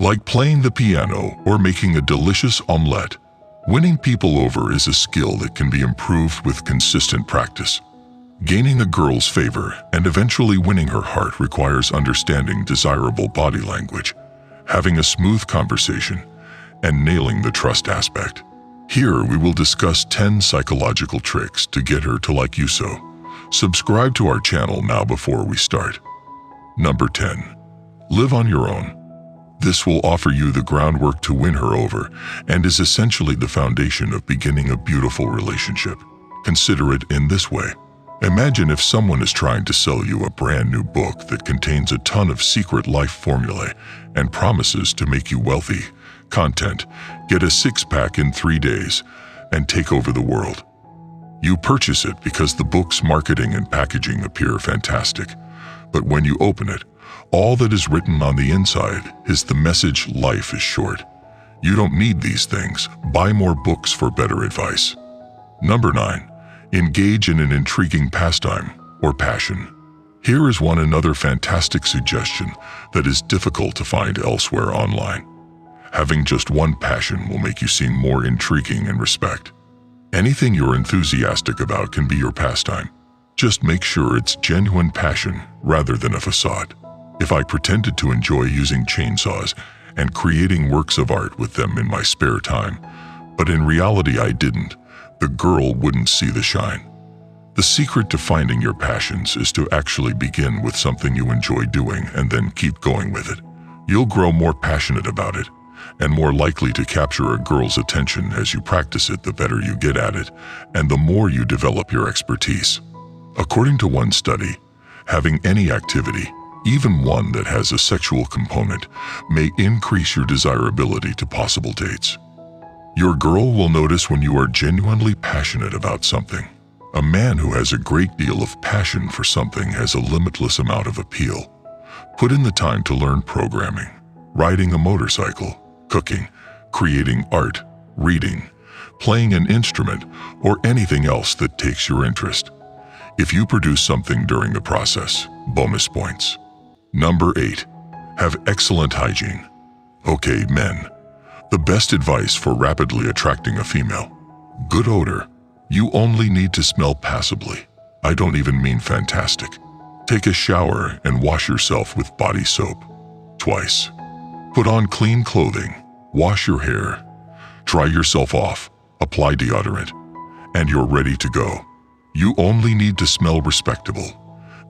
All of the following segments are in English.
Like playing the piano or making a delicious omelette, winning people over is a skill that can be improved with consistent practice. Gaining a girl's favor and eventually winning her heart requires understanding desirable body language, having a smooth conversation, and nailing the trust aspect. Here we will discuss 10 psychological tricks to get her to like you so. Subscribe to our channel now before we start. Number 10. Live on your own. This will offer you the groundwork to win her over and is essentially the foundation of beginning a beautiful relationship. Consider it in this way. Imagine if someone is trying to sell you a brand new book that contains a ton of secret life formulae and promises to make you wealthy. Content: get a six-pack in 3 days and take over the world. You purchase it because the book's marketing and packaging appear fantastic. But when you open it, all that is written on the inside is the message: life is short. You don't need these things. Buy more books for better advice. Number 9. Engage in an intriguing pastime or passion. Here is another fantastic suggestion that is difficult to find elsewhere online. Having just one passion will make you seem more intriguing and respect. Anything you're enthusiastic about can be your pastime. Just make sure it's genuine passion rather than a facade. If I pretended to enjoy using chainsaws and creating works of art with them in my spare time, but in reality I didn't, the girl wouldn't see the shine. The secret to finding your passions is to actually begin with something you enjoy doing and then keep going with it. You'll grow more passionate about it and more likely to capture a girl's attention as you practice it. The better you get at it and the more you develop your expertise. According to one study, having any activity, even one that has a sexual component, may increase your desirability to possible dates. Your girl will notice when you are genuinely passionate about something. A man who has a great deal of passion for something has a limitless amount of appeal. Put in the time to learn programming, riding a motorcycle, cooking, creating art, reading, playing an instrument, or anything else that takes your interest. If you produce something during the process, bonus points. Number 8. Have excellent hygiene. Okay, men. The best advice for rapidly attracting a female: good odor. You only need to smell passably. I don't even mean fantastic. Take a shower and wash yourself with body soap twice. Put on clean clothing, wash your hair, dry yourself off, apply deodorant, and you're ready to go. You only need to smell respectable.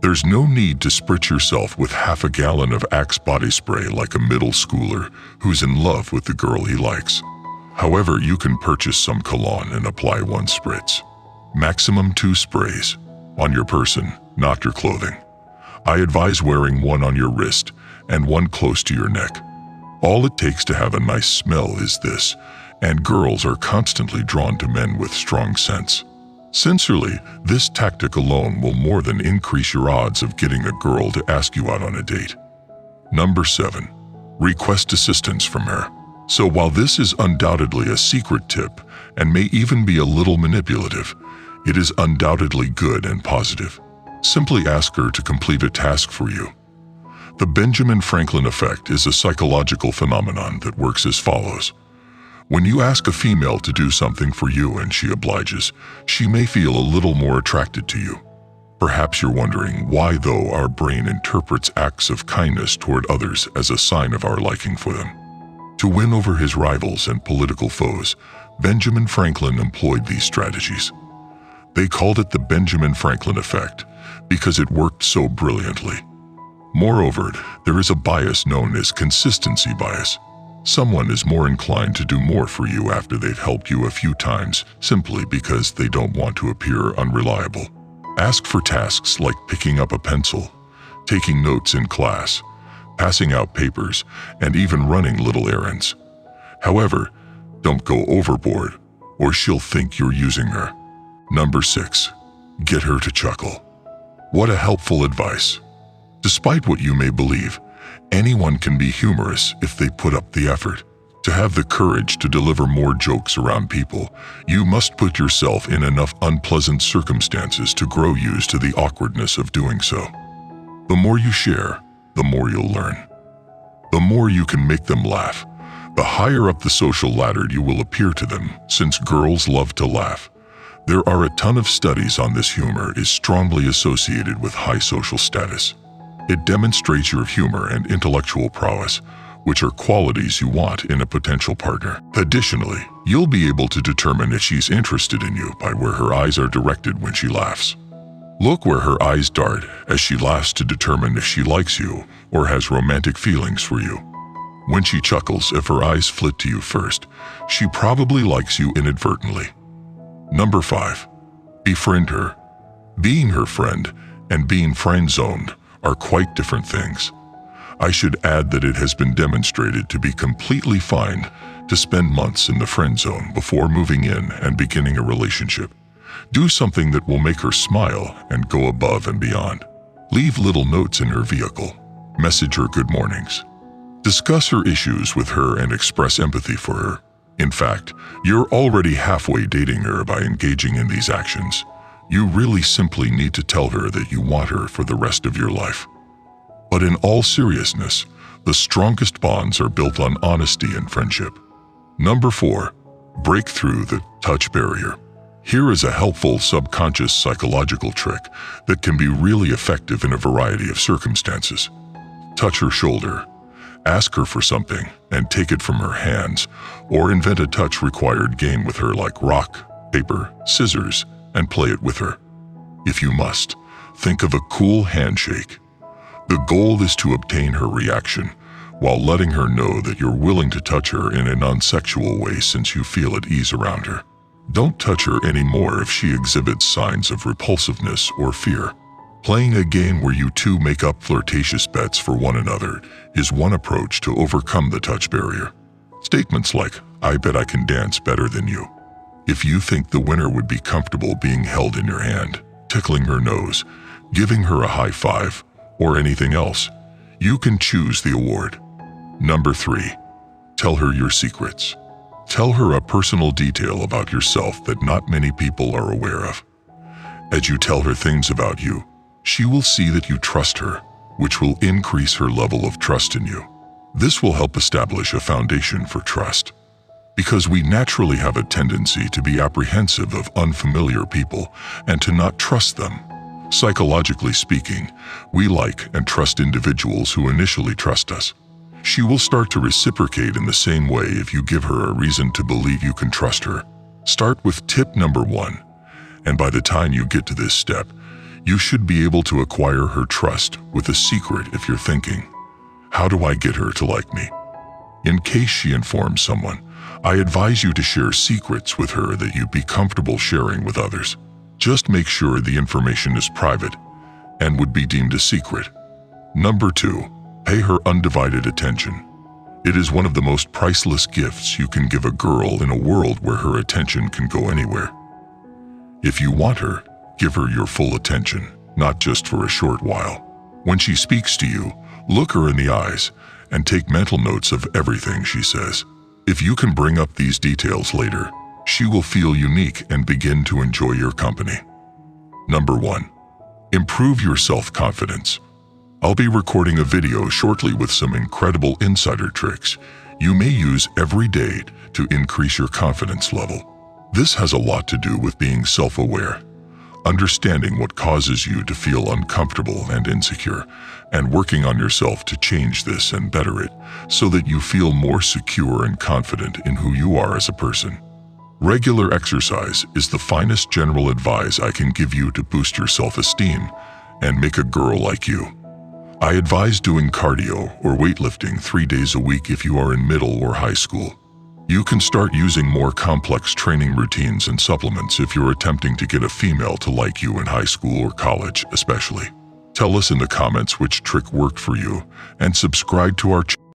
There's no need to spritz yourself with half a gallon of Axe body spray like a middle schooler who's in love with the girl he likes. However, you can purchase some cologne and apply 1 spritz. Maximum 2 sprays. On your person, not your clothing. I advise wearing 1 on your wrist and 1 close to your neck. All it takes to have a nice smell is this, and girls are constantly drawn to men with strong scents. Sincerely, this tactic alone will more than increase your odds of getting a girl to ask you out on a date. Number 7. Request assistance from her. So while this is undoubtedly a secret tip and may even be a little manipulative, it is undoubtedly good and positive. Simply ask her to complete a task for you. The Benjamin Franklin effect is a psychological phenomenon that works as follows. When you ask a female to do something for you and she obliges, she may feel a little more attracted to you. Perhaps you're wondering why, though, our brain interprets acts of kindness toward others as a sign of our liking for them. To win over his rivals and political foes, Benjamin Franklin employed these strategies. They called it the Benjamin Franklin effect because it worked so brilliantly. Moreover, there is a bias known as consistency bias. Someone is more inclined to do more for you after they've helped you a few times simply because they don't want to appear unreliable. Ask for tasks like picking up a pencil, taking notes in class, passing out papers, and even running little errands. However, don't go overboard or she'll think you're using her. Number 6. Get her to chuckle. What a helpful advice. Despite what you may believe, anyone can be humorous if they put up the effort. To have the courage to deliver more jokes around people, you must put yourself in enough unpleasant circumstances to grow used to the awkwardness of doing so. The more you share, the more you'll learn. The more you can make them laugh, the higher up the social ladder you will appear to them, since girls love to laugh. There are a ton of studies on this. Humor is strongly associated with high social status. It demonstrates your humor and intellectual prowess, which are qualities you want in a potential partner. Additionally, you'll be able to determine if she's interested in you by where her eyes are directed when she laughs. Look where her eyes dart as she laughs to determine if she likes you or has romantic feelings for you. When she chuckles, if her eyes flit to you first, she probably likes you inadvertently. Number 5. Befriend her. Being her friend and being friend-zoned are quite different things. I should add that it has been demonstrated to be completely fine to spend months in the friend zone before moving in and beginning a relationship. Do something that will make her smile and go above and beyond. Leave little notes in her vehicle. Message her good mornings. Discuss her issues with her and express empathy for her. In fact, you're already halfway dating her by engaging in these actions. You really simply need to tell her that you want her for the rest of your life. But in all seriousness, the strongest bonds are built on honesty and friendship. Number 4. Break through the touch barrier. Here is a helpful subconscious psychological trick that can be really effective in a variety of circumstances. Touch her shoulder. Ask her for something and take it from her hands, or invent a touch-required game with her like rock, paper, scissors, and play it with her. If you must, think of a cool handshake. The goal is to obtain her reaction while letting her know that you're willing to touch her in a non-sexual way since you feel at ease around her. Don't touch her anymore if she exhibits signs of repulsiveness or fear. Playing a game where you two make up flirtatious bets for one another is one approach to overcome the touch barrier. Statements like, "I bet I can dance better than you." If you think the winner would be comfortable being held in your hand, tickling her nose, giving her a high five, or anything else, you can choose the award. Number 3. Tell her your secrets. Tell her a personal detail about yourself that not many people are aware of. As you tell her things about you, she will see that you trust her, which will increase her level of trust in you. This will help establish a foundation for trust. Because we naturally have a tendency to be apprehensive of unfamiliar people and to not trust them. Psychologically speaking, we like and trust individuals who initially trust us. She will start to reciprocate in the same way if you give her a reason to believe you can trust her. Start with tip number 1, and by the time you get to this step, you should be able to acquire her trust with a secret if you're thinking, "How do I get her to like me?" In case she informs someone, I advise you to share secrets with her that you'd be comfortable sharing with others. Just make sure the information is private and would be deemed a secret. Number 2. Pay her undivided attention. It is one of the most priceless gifts you can give a girl in a world where her attention can go anywhere. If you want her, give her your full attention, not just for a short while. When she speaks to you, look her in the eyes and take mental notes of everything she says. If you can bring up these details later, she will feel unique and begin to enjoy your company. Number 1. Improve your self-confidence. I'll be recording a video shortly with some incredible insider tricks you may use every day to increase your confidence level. This has a lot to do with being self-aware, understanding what causes you to feel uncomfortable and insecure, and working on yourself to change this and better it so that you feel more secure and confident in who you are as a person. Regular exercise is the finest general advice I can give you to boost your self-esteem and make a girl like you. I advise doing cardio or weightlifting 3 days a week if you are in middle or high school. You can start using more complex training routines and supplements if you're attempting to get a female to like you in high school or college especially. Tell us in the comments which trick worked for you and subscribe to our channel.